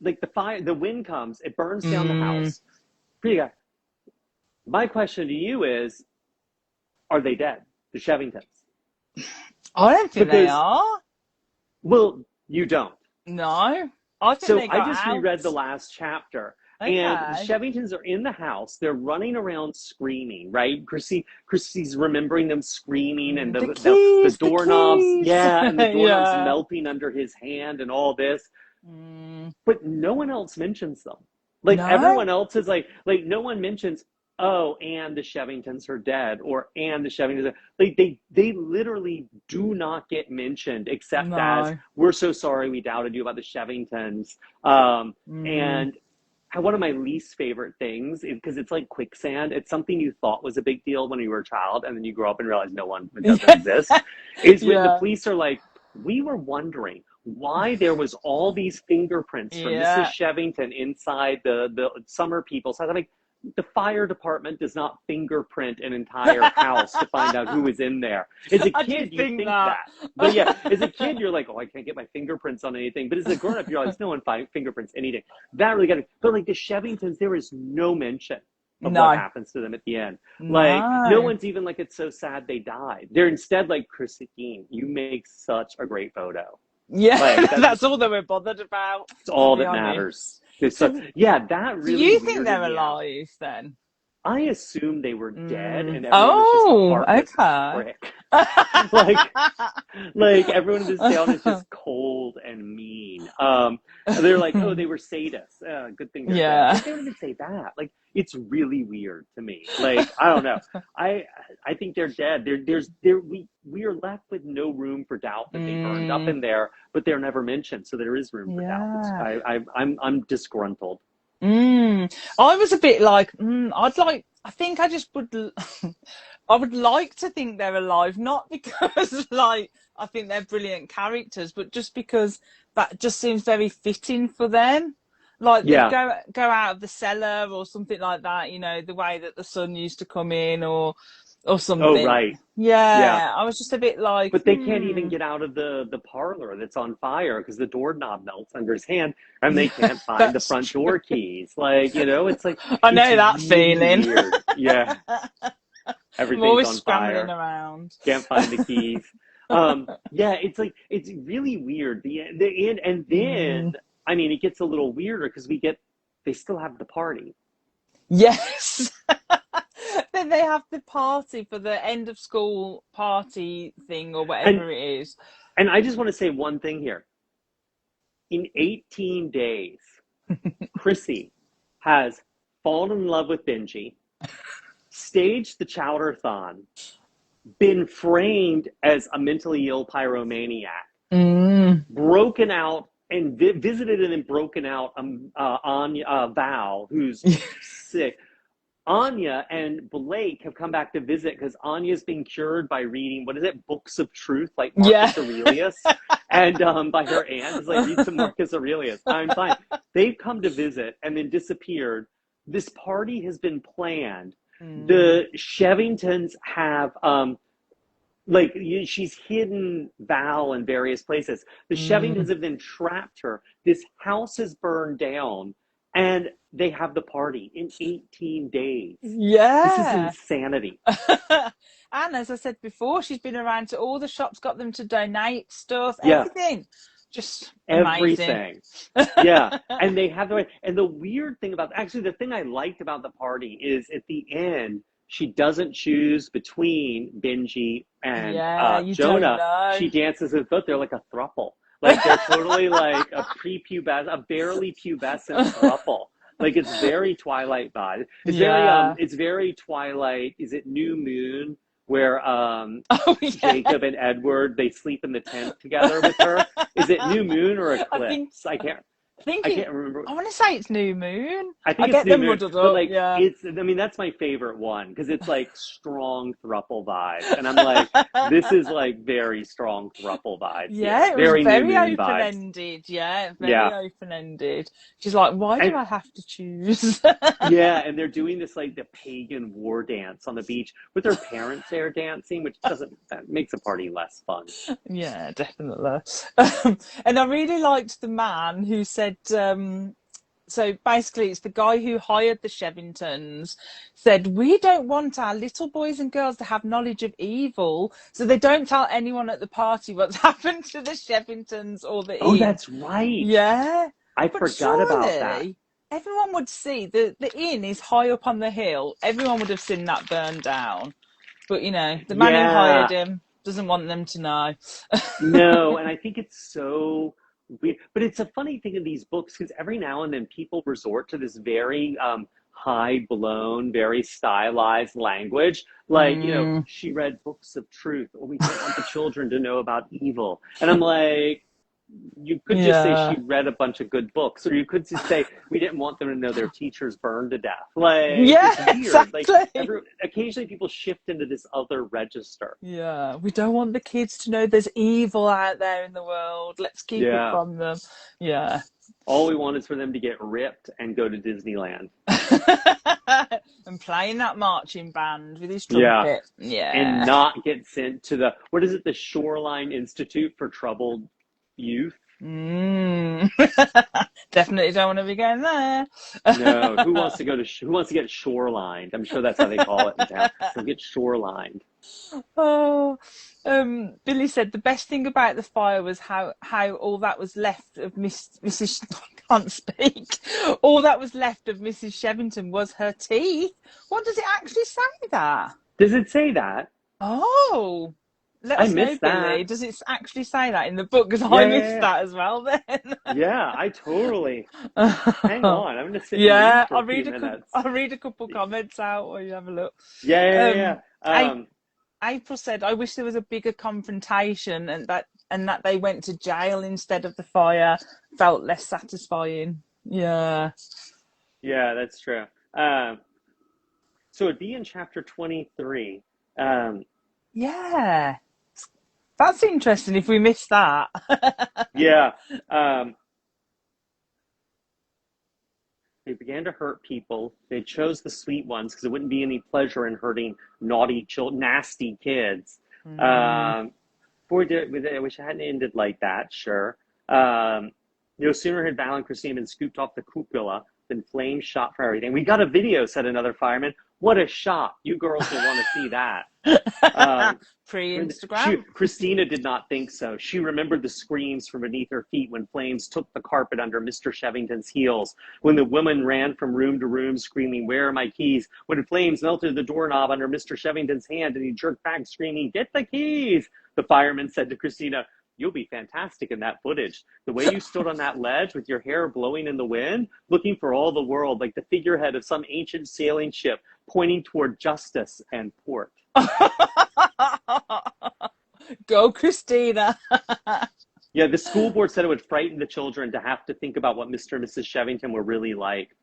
like the wind comes, it burns down the house. Priya, my question to you is, are they dead? The Shevvingtons? I don't think they are. Well, you don't. No, I think So they got I just out. reread the last chapter. Okay. And the Shevvingtons are in the house. They're running around screaming, right? Chrissy's remembering them screaming, and the doorknobs, yeah, and the doorknobs Yeah. melting under his hand and all this. But no one else mentions them. Like No? everyone else is like no one mentions, oh, and the Shevvingtons are dead, or and the Shevvingtons are, like they literally do not get mentioned except as, we're so sorry we doubted you about the Shevvingtons. And one of my least favorite things, because it's like quicksand. It's something you thought was a big deal when you were a child, and then you grow up and realize it doesn't exist. Is when the police are like, we were wondering why there was all these fingerprints from Mrs. Shevvington inside the summer people's house. I'm like, the fire department does not fingerprint an entire house to find out who is in there. As a kid, you think that. But yeah, as a kid, you're like, oh, I can't get my fingerprints on anything. But as a grown-up, you're like, no one fingerprints anything. That really got it. But like the Shevvingtons, there is no mention of what happens to them at the end. Like, no one's even like, it's so sad they died. They're instead like, Christine, you make such a great photo. Yeah, like, that's all they were bothered about. It's all that matters. So, yeah, that really. Do you think they're alive then? I assume they were dead, and everyone was just a heartless prick. like everyone in this town is just cold and mean. They're like, oh, they were sadists. Good thing they're dead. They don't even say that. Like, it's really weird to me. Like, I don't know. I think they're dead. We are left with no room for doubt that they burned up in there, but they're never mentioned, so there is room for doubt. I'm disgruntled. I was a bit like, I think I just would, I would like to think they're alive, not because like I think they're brilliant characters, but just because that just seems very fitting for them. Like they go out of the cellar or something like that, you know, the way that the sun used to come in or something. Oh, right. Yeah. I was just a bit like... But they can't even get out of the parlor that's on fire because the doorknob melts under his hand and they can't find the front door keys. Like, you know, it's like... I know that feeling. Weird. Yeah. Everything's always on scrambling fire. Around. Can't find the keys. Yeah, it's like, it's really weird. The end, and then, I mean, it gets a little weirder because they still have the party. Yes. Then they have the party for the end of school party thing or whatever it is. And I just want to say one thing here. In 18 days, Chrissy has fallen in love with Benji, staged the Chowder-thon, been framed as a mentally ill pyromaniac, broken out and visited and then broken out Val, who's sick. Anya and Blake have come back to visit because Anya's being cured by reading, what is it, books of truth, like Marcus Aurelius. And by her aunt, is like, read some Marcus Aurelius. I'm fine. They've come to visit and then disappeared. This party has been planned. The Shevvingtons have, she's hidden Val in various places. The Shevvingtons have then trapped her. This house has burned down. And they have the party in 18 days. Yeah. This is insanity. And as I said before, she's been around to all the shops, got them to donate stuff, everything. Just everything. Yeah. And they have and the weird thing actually the thing I liked about the party is at the end, she doesn't choose between Benji and Jonah. She dances with both. They're like a throuple. Like, they're totally like a barely pubescent throuple. Like, it's very Twilight vibe. It's very Twilight. Is it New Moon? Where Jacob and Edward, they sleep in the tent together with her. Is it New Moon or Eclipse? I can't remember. I want to say it's New Moon. I think it's New Moon, but like, that's my favorite one because it's like strong throuple vibes, and I'm like, this is like very strong throuple vibes. Yeah, it was very open-ended. Yeah, very open-ended. She's like, why do I have to choose? Yeah, and they're doing this like the pagan war dance on the beach with their parents there dancing, which that makes a party less fun. Yeah, definitely. And I really liked the man who said, so basically it's the guy who hired the Shevvingtons, said, we don't want our little boys and girls to have knowledge of evil, so they don't tell anyone at the party what's happened to the Shevvingtons or the inn. That's right. Yeah. I forgot about that. Everyone would see, the inn is high up on the hill. Everyone would have seen that burned down. But, you know, the man who hired him doesn't want them to know. No, and I think it's so weird. But it's a funny thing in these books because every now and then people resort to this very high-blown, very stylized language. Like, you know, she read books of truth, or we don't want the children to know about evil. And I'm like, You could just say she read a bunch of good books, or you could just say we didn't want them to know their teachers burned to death. Like, yeah, it's weird. exactly. Like, occasionally people shift into this other register. Yeah, we don't want the kids to know there's evil out there in the world. Let's keep it from them. Yeah. All we want is for them to get ripped and go to Disneyland. And playing that marching band with his trumpet. Yeah. And not get sent to the, what is it, the Shoreline Institute for Troubled Youth? Definitely don't want to be going there. No, who wants to get shorelined? I'm sure that's how they call it in town. So get shorelined. Oh, Billy said the best thing about the fire was how all that was left of Mrs. I can't speak. All that was left of Mrs. Shevvington was her teeth. What does it actually say that? Does it say that? Oh, let us know, Billy. Does it actually say that in the book? Because I missed that as well then. Yeah, I totally. Hang on, I'm going to sit and read for a few minutes. I'll read a couple comments out while you have a look. Yeah. April said, I wish there was a bigger confrontation and that they went to jail instead of the fire. Felt less satisfying. Yeah. Yeah, that's true. So it'd be in chapter 23. Yeah. That's interesting if we missed that. Yeah. They began to hurt people. They chose the sweet ones because there wouldn't be any pleasure in hurting naughty, nasty kids. I wish it hadn't ended like that, sure. No sooner had Val and Christina been scooped off the cupola than flames shot for everything. We got a video, said another fireman. What a shot. You girls will want to see that. Pre-Instagram. Christina did not think so. She remembered the screams from beneath her feet when flames took the carpet under Mr. Shevvington's heels, when the woman ran from room to room screaming, where are my keys? When flames melted the doorknob under Mr. Shevvington's hand and he jerked back screaming, get the keys! The fireman said to Christina, you'll be fantastic in that footage. The way you stood on that ledge with your hair blowing in the wind, looking for all the world like the figurehead of some ancient sailing ship pointing toward justice and port. Go, Christina. Yeah, the school board said it would frighten the children to have to think about what Mr. and Mrs. Shevvington were really like.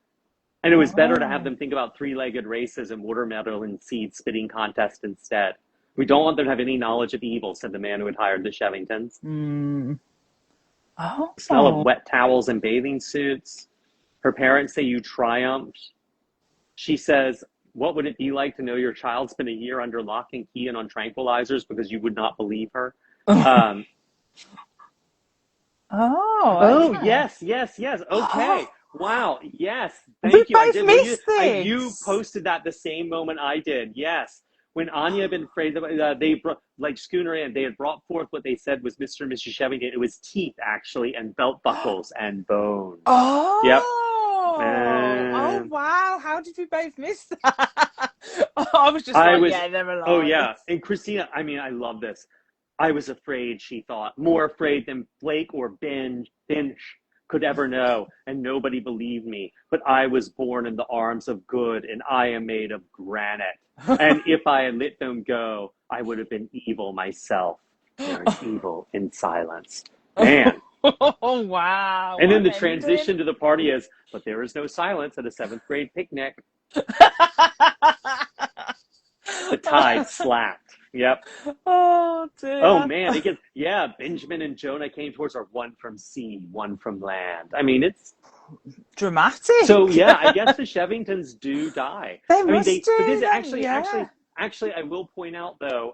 And it was better to have them think about three-legged races and watermelon seed spitting contests instead. We don't want them to have any knowledge of evil, said the man who had hired the Shevvingtons. Smell of wet towels and bathing suits. Her parents say you triumphed. She says, what would it be like to know your child spent a year under lock and key and on tranquilizers because you would not believe her? Yes. Okay. Oh. Wow. Yes. Thank you. I missed this. You posted that the same moment I did. Yes. When Anya had been afraid, they brought, like Schooner in, they had brought forth what they said was Mr. and Mrs. Shevvington. It was teeth, actually, and belt buckles and bones. Oh. Yep. Oh, wow. How did we both miss that? I was just yeah, they're alive. Oh, yeah. And Christina, I mean, I love this. I was afraid, she thought, more afraid than Blake or Benj could ever know, and nobody believed me. But I was born in the arms of good, and I am made of granite. And if I had let them go, I would have been evil myself. They're evil in silence. Man. Oh, wow. And then the transition to the party is, but there is no silence at a 7th grade picnic. The tide slapped. Yep. Oh, dear. Oh, man. It gets, Benjamin and Jonah came towards her, one from sea, one from land. I mean, it's dramatic. So, yeah, I guess the Shevvingtons do die. Actually, I will point out, though,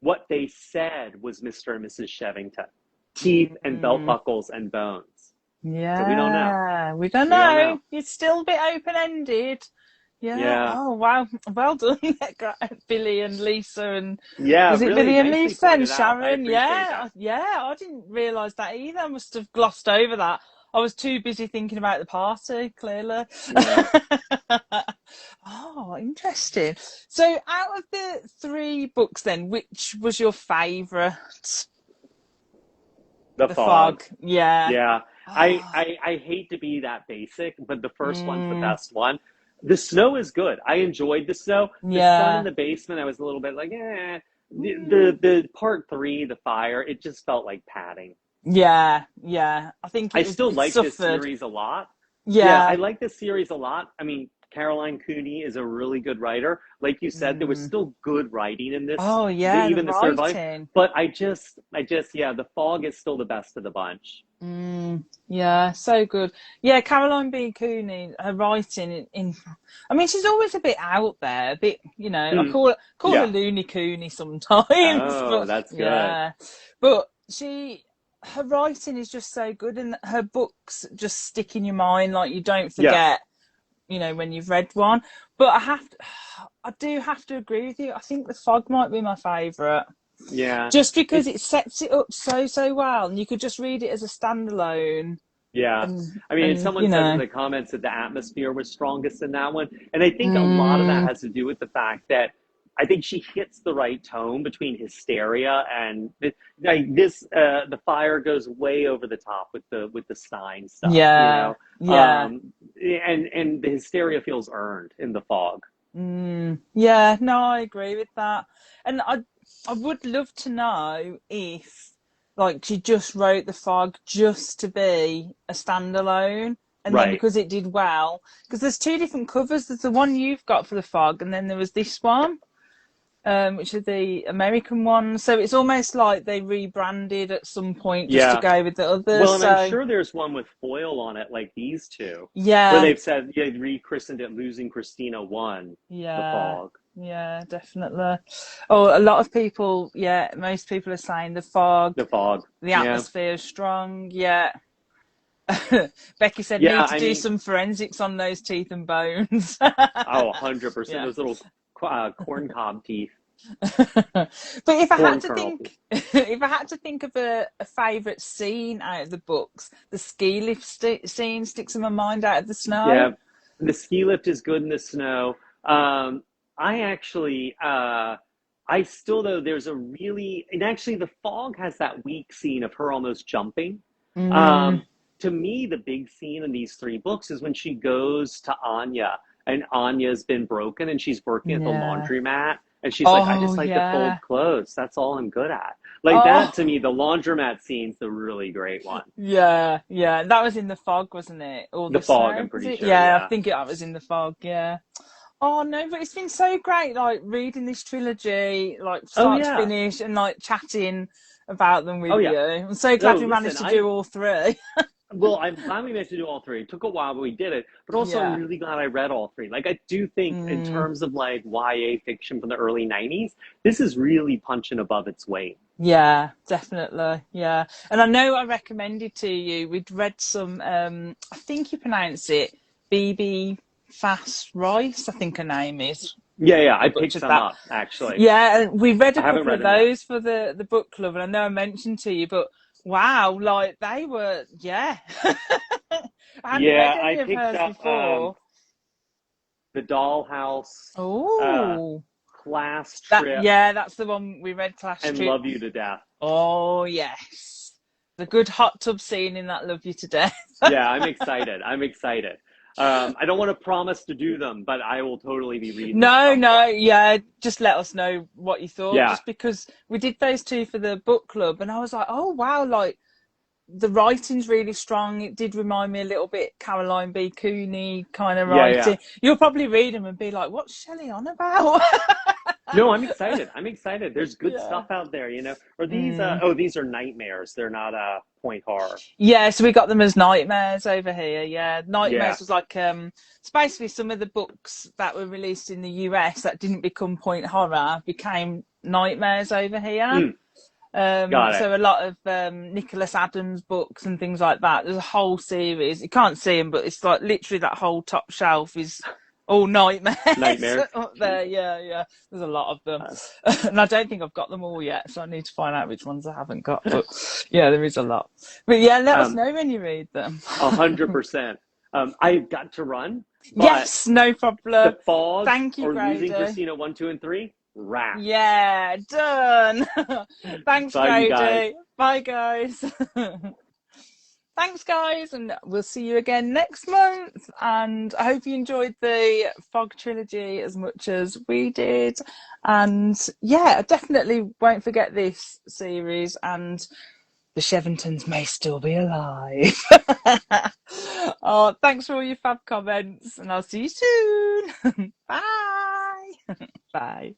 what they said was Mr. and Mrs. Shevvington. Teeth and belt buckles and bones. Yeah. So we don't know. We don't know. It's still a bit open-ended. Yeah. Oh, wow. Well done, Billy and Lisa. And was it really Billy and Lisa and Sharon? Yeah. I didn't realise that either. I must have glossed over that. I was too busy thinking about the party, clearly. Yeah. Oh, interesting. So out of the 3 books then, which was your favourite? The Fog. Yeah. Yeah. Oh. I hate to be that basic, but the first one's the best one. The snow is good. I enjoyed the snow. The sun in the basement, I was a little bit like, eh. The part 3, the fire, it just felt like padding. Yeah, I think I still it like this suffered. series a lot. Yeah, I Yeah. like this series a lot. I mean, Caroline Cooney is a really good writer. Like you said, there was Mm. still good writing in this, Oh yeah, the even this third volume. writing. But yeah, The Fog is still the best of the bunch. Yeah, so good. Yeah, Caroline B. Cooney, her writing I mean, she's always a bit out there, a bit, I Hmm. call her Yeah. Looney Cooney sometimes, Oh, but that's good. yeah. But her writing is just so good, and her books just stick in your mind, like you don't Yeah. forget, when you've read one. But I do have to agree with you. I think The Fog might be my favourite. Yeah. Just because It's it sets it up so well, and you could just read it as a standalone, Yeah. and I mean, and someone said in the comments that the atmosphere was strongest in that one. And I think a lot of that mm, has to do with the fact that I think she hits the right tone between hysteria and like this. The Fire goes way over the top with the Stein stuff, yeah, yeah, and the hysteria feels earned in The Fog. yeah. No, I agree with that, and I would love to know if like she just wrote The Fog just to be a standalone. And then Right. because it did well, because there's two different covers. There's the one you've got for The Fog, and then there was this one. Which is the American one. So it's almost like they rebranded at some point just to Yeah. go with the others. Well, and I'm So sure there's one with foil on it, like these two, where yeah, they've said they rechristened it "Losing Christina 1," The yeah, Fog. yeah, definitely. Oh, a lot of people, yeah, most people are saying The Fog, The Fog. the Yeah. atmosphere is strong. Yeah. Becky said, Yeah, need to I do mean, some forensics on those teeth and bones. 100%. Yeah. Those little corn cob teeth. But if I had Corn to kernel teeth. think, if I had to think of a favourite scene out of the books, the ski lift scene sticks in my mind out of the snow. Yeah. The ski lift is good in the snow. I actually, I still, though, there's a really, and actually, The Fog has that weak scene of her almost jumping. Mm, Um, to me, the big scene in these three books is when she goes to Anya, and Anya's been broken, and she's working at the yeah. laundromat, and she's like, "I Oh just like to yeah. fold clothes. That's all I'm good at." Like that, Oh to me, the laundromat scene's the really great one. yeah, yeah. That was in the fog, wasn't it? Or The the Fog, snow? I'm Was pretty it? sure. Yeah, I Yeah. think it was in the fog. Yeah. Oh no, but it's been so great, like reading this trilogy, like Oh start to yeah. finish, and like chatting about them Oh with yeah. you. I'm so No, glad we listen, managed to do all three. I'm glad we managed to do all three. It took a while, but we did it. But also, I'm Yeah. really glad I read all three. Like, I do think, in Mm, terms of like YA fiction from the early '90s, this is really punching above its weight. yeah, definitely. Yeah. And I know I recommended to you, we'd read some, I think you pronounce it BB Fast Rice, I think her name is. Yeah, yeah. I I picked butchered some that. up actually. Yeah, and we read a I haven't couple read of them yet. those for the book club, and I know I mentioned to you, but wow, like they were, yeah. I hadn't read Yeah, I any of picked hers up before. the Dollhouse, uh, Oh, Class Trip, that's the one we read, Class and Trip. Love You to Death. Oh yes, the good hot tub scene in that Love You to Death. Yeah, I'm excited. I'm excited. I don't want to promise to do them, but I will totally be reading at No, some no, point. yeah, just let us know what you thought. Yeah, Just because we did those two for the book club, and I was like, oh wow, like the writing's really strong. It did remind me a little bit Caroline B. Cooney kind of yeah, yeah. writing. You'll probably read them and be like, what's Shelley on about? No, I'm excited. I'm excited. There's good Yeah. stuff out there, Or these, Mm. these are nightmares. They're not point horror. Yeah, so we got them as nightmares over here. Yeah, Yeah. nightmares was like it's basically some of the books that were released in the US that didn't become point horror became nightmares over here. Mm, got it. So a lot of Nicholas Adams books and things like that. There's a whole series. You can't see them, but it's like literally that whole top shelf is all nightmares Nightmares. up there. Yeah, yeah. There's a lot of them, Uh, and I don't think I've got them all yet. So I need to find out which ones I haven't got. But yeah, there is a lot. But yeah, let us um, know when you read them. 100%. I've got to run, but Yes, no problem. The Fog Thank you, or Losing Grady. Christina 1, 2, and 3, wrap. Yeah, done. Thanks, Bye, you guys. Grady. Bye, guys. Thanks, guys, and we'll see you again next month. And I hope you enjoyed the Fog trilogy as much as we did. And yeah, I definitely won't forget this series. And the Shevvingtons may still be alive. Oh, thanks for all your fab comments, and I'll see you soon. Bye. Bye.